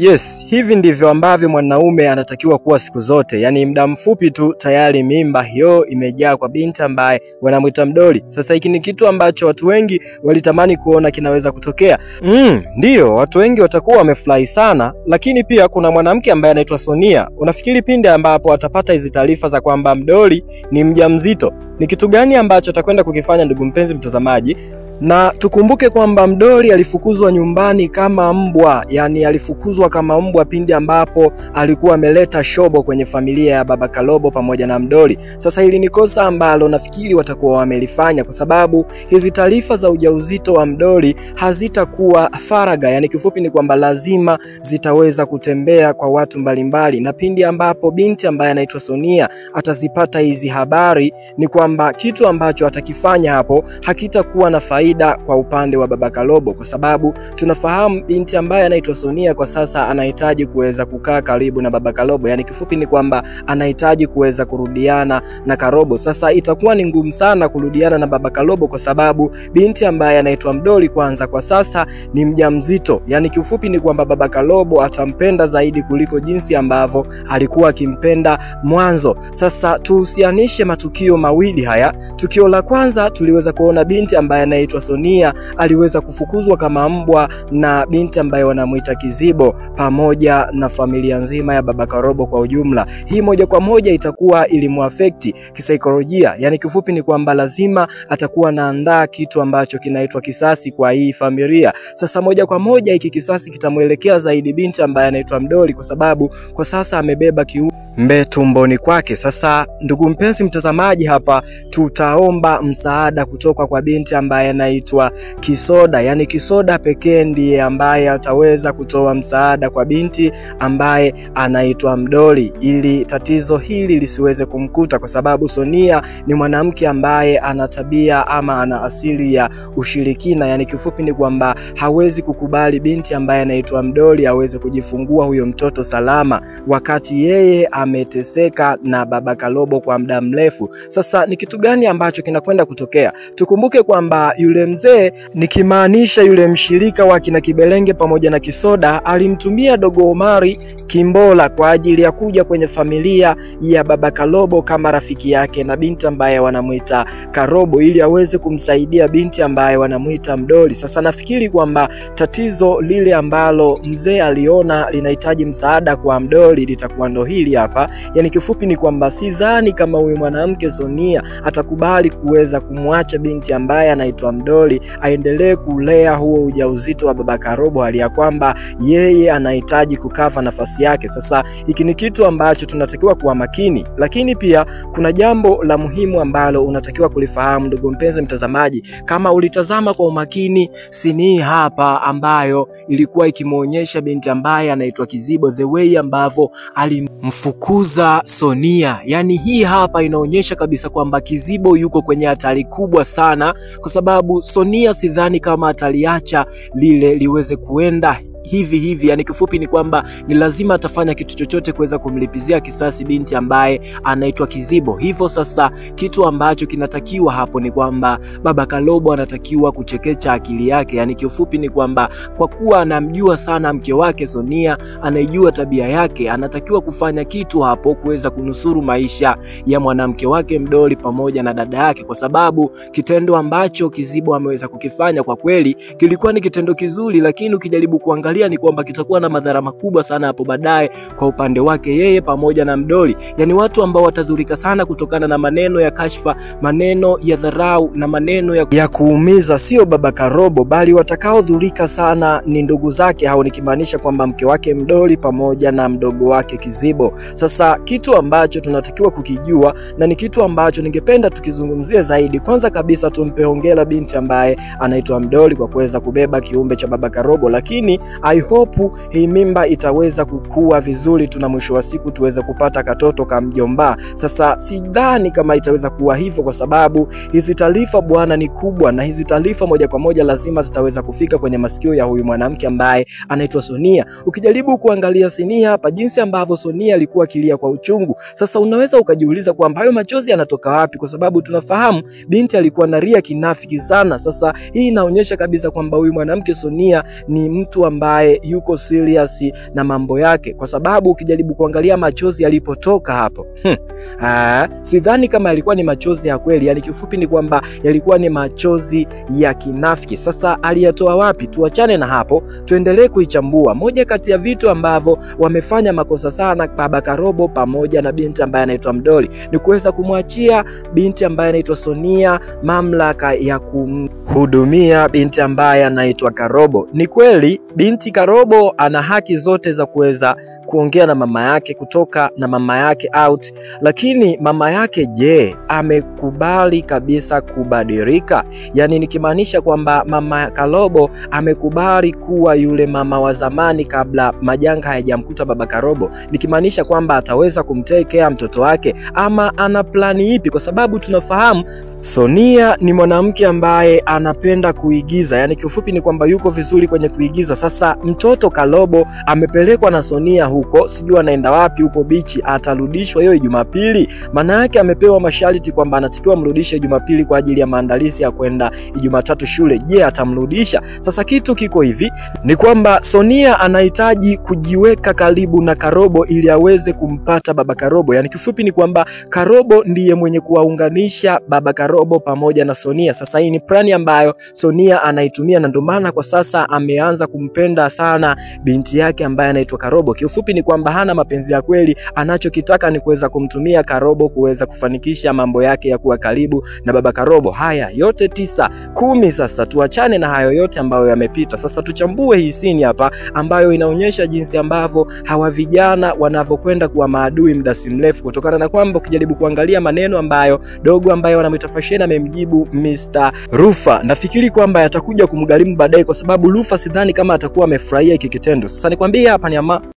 Yes, hivi ndivyo ambavyo mwanaume anatakiwa kuwa siku zote. Yani muda mfupi tu tayari mimba hiyo imejaa kwa binti ambaye wanamuita mdoli. Sasa hiki ni kitu ambacho watu wengi walitamani kuona kinaweza kutokea. Ndio, watu wengi watakuwa wamefurahi sana, lakini pia kuna mwanamke ambaye anaitwa Sonia. Unafikiri pindi ambapo atapata hizi taarifa za kwamba mdoli ni mjamzito, ni kitu gani ambacho atakwenda kukifanya, ndugu mpenzi mtazamaji? Na tukumbuke kwamba mdoli alifukuzwa nyumbani kama mbwa, yani alifukuzwa kama mbwa pindi ambapo alikuwa ameleta shobo kwenye familia ya baba Kalobo pamoja na mdoli. Sasa hili ni kosa ambalo nafikiri watakuwa wamelifanya, kwa sababu hizi taarifa za ujauzito wa mdoli hazitakuwa faraga, yani kifupi ni kwamba lazima zitaweza kutembea kwa watu mbalimbali, na pindi ambapo binti ambaye anaitwa Sonia atazipata hizi habari, ni kwamba kitu ambacho atakifanya hapo hakitakuwa na faida kwa upande wa baba Kalobo, kwa sababu tunafahamu binti ambaye anaitwa Sonia kwa sasa anahitaji kuweza kukaa karibu na baba Kalobo, yani kifupi ni kwamba anahitaji kuweza kurudiana na Karobo. Sasa itakuwa ni ngumu sana kurudiana na baba Kalobo, kwa sababu binti ambaye anaitwa mdoli kwanza kwa sasa ni mjamzito, yani kifupi ni kwamba baba Kalobo atampenda zaidi kuliko jinsi ambavyo alikuwa akimpenda mwanzo. Sasa tuhusianishe matukio mawili haya. Tukio la kwanza tuliweza kuona binti ambaye anaitwa Sonia aliweza kufukuzwa kama mbwa na binti ambaye wanamuita Kizibo pamoja na familia nzima ya baba Karobo kwa ujumla. Hii moja kwa moja itakuwa ilimuaffect kisaikolojia, yani kifupi ni kwamba lazima atakuwa anaandaa kitu ambacho kinaitwa kisasi kwa hii familia. Sasa moja kwa moja hiki kisasi kitamuelekea zaidi binti ambaye anaitwa mdoli, kwa sababu kwa sasa amebeba kiumbe tumboni kwake. Sasa ndugu mpenzi mtazamaji, hapa tutaomba msaada kutoka kwa binti ambaye anaitwa Kisoda, yani Kisoda pekee ndiye ambaye ataweza kutoa msaada kwa binti ambaye anaitwa mdoli, ili tatizo hili lisiweze kumkuta, kwa sababu Sonia ni mwanamke ambaye ana tabia ama ana asili ya ushirikina, yani kifupi ni kwamba hawezi kukubali binti ambaye anaitwa mdoli aweze kujifungua huyo mtoto salama, wakati yeye ameteseka na baba Kalobo kwa muda mrefu. Sasa ni kitu gani ambacho kinakwenda kutokea? Tukumbuke kwamba yule mzee, nikimaanisha yule mshirika wa kina Kibelenge pamoja na Kisoda, alimtumia dogo Omari Kimbola kwa ajili ya kuja kwenye familia ya baba Kalobo kama rafiki yake na binti ambaye wanamuita Karobo, ili aweze kumsaidia binti ambaye wanamuita mdoli. Sasa nafikiri kwamba tatizo lile ambalo mzee aliona linahitaji msaada kwa mdoli litakuwa ndo hili hapa, yani kifupi ni kwamba sidhani kama huyu mwanamke Sonia atakubali kuweza kumwacha binti ambaye anaitwa mdoli aendelee kulea huo ujauzito wa baba Karobo, hali ya kwamba yeye anahitaji kukava nafasi yake. Sasa hiki ni kitu ambacho tunatakiwa kuwa makini, lakini pia kuna jambo la muhimu ambalo unatakiwa kulifahamu ndugu mpenzi mtazamaji. Kama ulitazama kwa umakini sini hapa ambayo ilikuwa ikimuonyesha binti ambaye anaitwa Kizibo the way ambavyo alimfukuza Sonia, yani hii hapa inaonyesha kabisa kwamba Kizibo yuko kwenye hatari kubwa sana, kwa sababu Sonia sidhani kama ataliacha lile liweze kuenda hivi, yani kifupi ni kwamba ni lazima atafanya kitu chochote kuweza kumlipizia kisasi binti ambaye anaitwa Kizibo. Hivyo sasa kitu ambacho kinatakiwa hapo ni kwamba baba Kalobo anatakiwa kuchekecha akili yake, yani kifupi ni kwamba kwa kuwa anamjua sana mke wake Sonia, anaijua tabia yake, anatakiwa kufanya kitu hapo kuweza kunusuru maisha ya mwanamke wake mdoli pamoja na dada yake, kwa sababu kitendo ambacho Kizibo ameweza kukifanya kwa kweli kilikuwa ni kitendo kizuri, lakini ukijaribu kuangalia ni kwamba kitakuwa na madhara makubwa sana hapo baadaye kwa upande wake yeye pamoja na mdoli. Yani watu ambao watadhurika sana kutokana na maneno ya kashfa, maneno ya dharau na maneno ya kuumiza sio baba Karobo, bali watakaodhurika sana ni ndugu zake hao, nikimaanisha kwamba mke wake mdoli pamoja na mdogo wake Kizibo. Sasa kitu ambacho tunatakiwa kukijua na ni kitu ambacho ningependa tukizungumzie zaidi, kwanza kabisa tumpe hongera binti ambaye anaitwa mdoli kwa kuweza kubeba kiumbe cha baba Karobo, lakini I hope hii mimba itaweza kukua vizuri, tuna mwisho wa siku tuweze kupata katoto kamjomba. Sasa sidhani kama itaweza kuwa hivyo, kwa sababu hizi taarifa bwana ni kubwa, na hizi taarifa moja kwa moja lazima zitaweza kufika kwenye masikio ya huyu mwanamke ambaye anaitwa Sonia. Ukijaribu kuangalia Sonia hapa, jinsi ambavyo Sonia alikuwa akilia kwa uchungu, sasa unaweza ukajiuliza kwamba hayo machozi yanatoka wapi, kwa sababu tunafahamu binti alikuwa analia kinafiki sana. Sasa hii inaonyesha kabisa kwamba huyu mwanamke Sonia ni mtu ambaye ambaye yuko serious na mambo yake, kwa sababu ukijaribu kuangalia machozi yalipotoka hapo, sidhani kama yalikuwa ni machozi ya kweli. Yani kifupi ni kwamba yalikuwa ni machozi ya kinafiki. Sasa aliyatoa wapi? Tuachane na hapo, tuendelee kuichambua. Moja kati ya vitu ambavyo wamefanya makosa sana baba Karobo pamoja na binti ambaye anaitwa Mdoli ni kuweza kumwachia binti ambaye anaitwa Sonia mamlaka ya kumhudumia binti ambaye anaitwa Karobo. Ni kweli binti Karobo ana haki zote za kuweza kuongea na mama yake, kutoka na mama yake out, lakini mama yake je, amekubali kabisa kubadilika? Yani nikimaanisha kwamba mama Karobo amekubali kuwa yule mama wa zamani kabla majanga hayajamkuta baba Karobo, nikimaanisha kwamba ataweza kumtekea mtoto wake, ama ana plani ipi? Kwa sababu tunafahamu Sonia ni mwanamke ambaye anapenda kuigiza, yani kiufupi ni kwamba yuko vizuri kwenye kuigiza. Sasa mtoto Karobo amepelekwa na Sonia huko, sijui anaenda wapi, huko bichi, atarudishwa hiyo Jumapili. Maana yake amepewa masharti kwamba anatakiwa mrudishe Jumapili kwa ajili ya maandalizi ya kwenda Jumatatu shule. Je, atamrudisha? Sasa kitu kiko hivi, ni kwamba Sonia anahitaji kujiweka karibu na Karobo ili aweze kumpata baba Karobo. Yani kifupi ni kwamba Karobo ndiye mwenye kuwaunganisha baba Karobo pamoja na Sonia. Sasa hii ni plani ambayo Sonia anaitumia, na ndio maana kwa sasa ameanza kumpenda sana binti yake ambaye anaitwa Karobo. Kiufupi ni kwamba hana mapenzi ya kweli, anachokitaka ni kuweza kumtumia Karobo kuweza kufanikisha mambo yake ya kuwa karibu na baba Karobo. Haya yote 9, 10. Sasa tuachane na hayo yote ambayo yamepita. Sasa tuchambue hii scene hapa ambayo inaonyesha jinsi ambavyo hawa vijana wanavyokwenda kuwa maadui muda si mrefu, kutokana na kwamba ukijaribu kuangalia maneno ambayo dogo ambayo wanamwita Fashion amemjibu Mr. Rufa, nafikiri kwamba yatakuja kumgharimu baadaye, kwa sababu Rufa sidhani kama atakuwa amefurahia hiki kitendo. Sasa nikwambie hapa ni ama